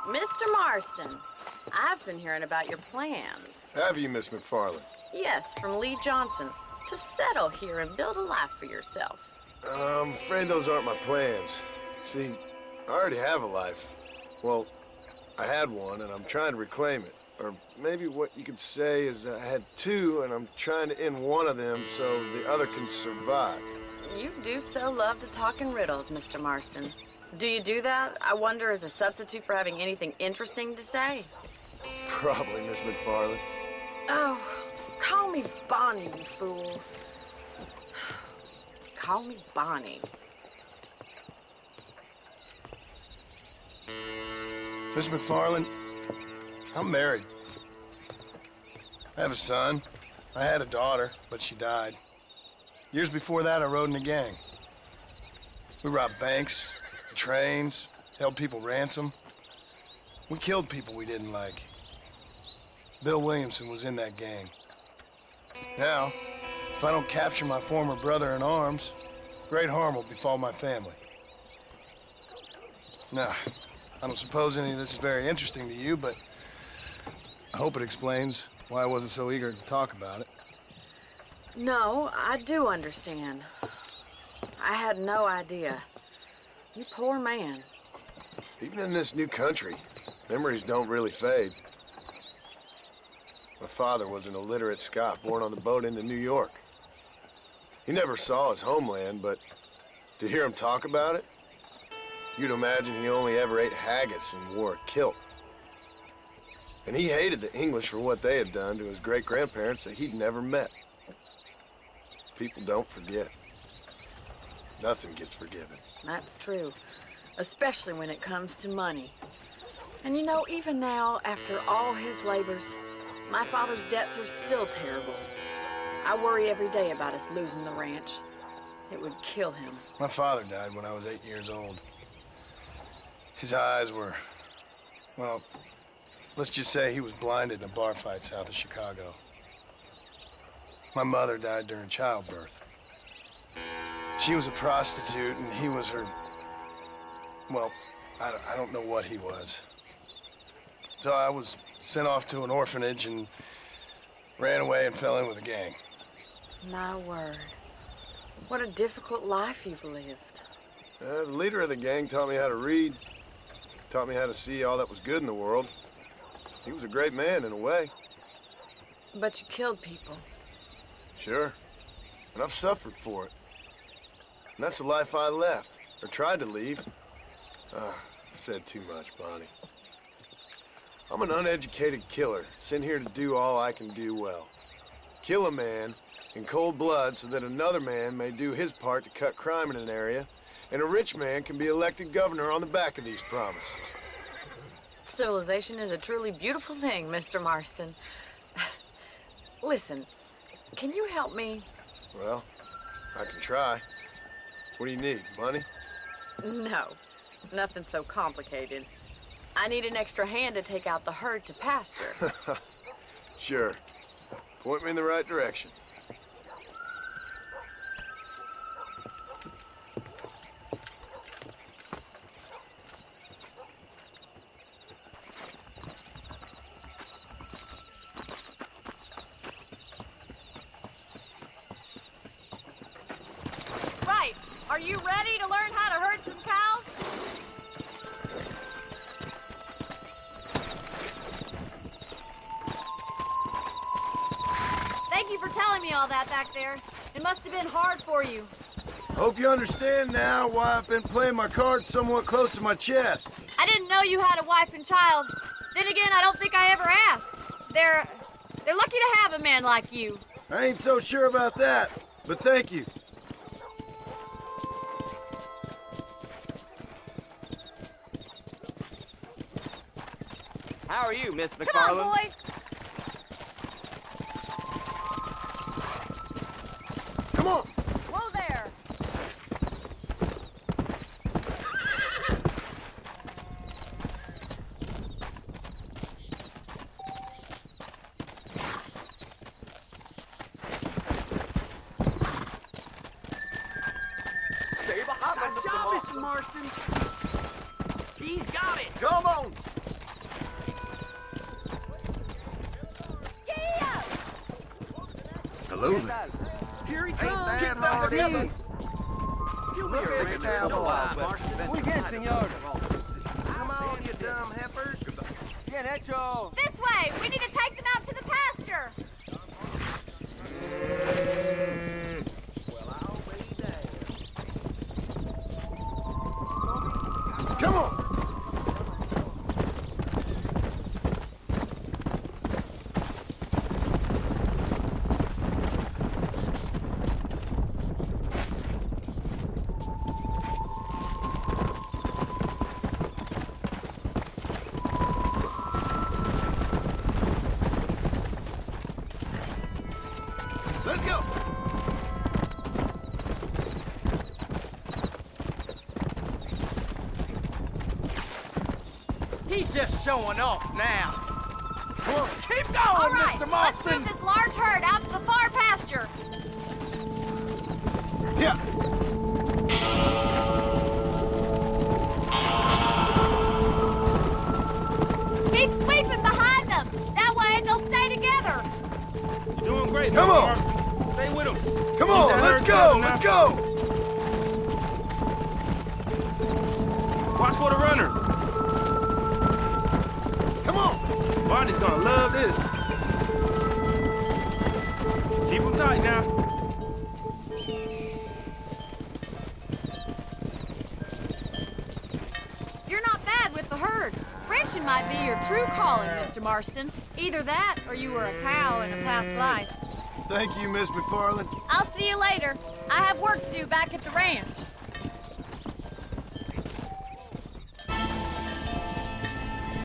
Mr. Marston, I've been hearing about your plans. Have you, Miss McFarland? Yes, from Lee Johnson, to settle here and build a life for yourself. I'm afraid those aren't my plans. See, I already have a life. Well, I had one, and I'm trying to reclaim it. Or maybe what you could say is I had two, and I'm trying to end one of them so the other can survive. You do so love to talk in riddles, Mr. Marston. Do you do that, I wonder, as a substitute for having anything interesting to say? Probably, Miss McFarland. Oh, call me Bonnie, you fool. Call me Bonnie. Miss McFarland, I'm married. I have a son. I had a daughter, but she died. Years before that, I rode in a gang. We robbed banks, trains, held people ransom. We killed people we didn't like. Bill Williamson was in that gang. Now, if I don't capture my former brother in arms, great harm will befall my family. Now, I don't suppose any of this is very interesting to you, but I hope it explains why I wasn't so eager to talk about it. No, I do understand. I had no idea. You poor man. Even in this new country, memories don't really fade. My father was an illiterate Scot born on the boat into New York. He never saw his homeland, but to hear him talk about it, you'd imagine he only ever ate haggis and wore a kilt. And he hated the English for what they had done to his great-grandparents that he'd never met. People don't forget. Nothing gets forgiven. That's true, especially when it comes to money. And you know, even now, after all his labors, my father's debts are still terrible. I worry every day about us losing the ranch. It would kill him. My father died when I was 8 years old. His eyes were, well, let's just say he was blinded in a bar fight south of Chicago. My mother died during childbirth. She was a prostitute, and he was her, well, I don't know what he was. So I was sent off to an orphanage and ran away and fell in with a gang. My word. What a difficult life you've lived. The leader of the gang taught me how to read, taught me how to see all that was good in the world. He was a great man in a way. But you killed people. Sure. And I've suffered for it. And that's the life I left, or tried to leave. I said too much, Bonnie. I'm an uneducated killer, sent here to do all I can do well. Kill a man in cold blood so that another man may do his part to cut crime in an area, and a rich man can be elected governor on the back of these promises. Civilization is a truly beautiful thing, Mr. Marston. Listen, can you help me? Well, I can try. What do you need, money? No, nothing so complicated. I need an extra hand to take out the herd to pasture. Sure. Point me in the right direction. Right. Are you ready to learn how to herd some cows? Thank you for telling me all that back there. It must have been hard for you. Hope you understand now why I've been playing my cards somewhat close to my chest. I didn't know you had a wife and child. Then again, I don't think I ever asked. They're lucky to have a man like you. I ain't so sure about that, but thank you. How are you, Miss McFarland? Come on, boy. Come on. Whoa there. Stay behind us, Good job, Mr. Marston. He's got it. Come on. Hello there. Here he Ain't comes. that hard, is it? Muy bien, senor. Come on, you dumb heifer. Bien hecho. This way! We need to take them out to the pasture! Come on! Let's go! He's just showing off now. Come on! Keep going, All right, Mr. let's Marston. move this large herd out to the far pasture. Yeah! Keep sweeping behind them. That way they'll stay together. You're doing great, Come Mr. on. Marston. Stay with him. Come on, Keep that let's herd go! together Let's now. go! Watch for the runner. Come on! Bonnie's gonna love this. Keep him tight now. You're not bad with the herd. Ranching might be your true calling, Mr. Marston. Either that, or you were a cow in a past life. Thank you, Miss McFarland. I'll see you later. I have work to do back at the ranch.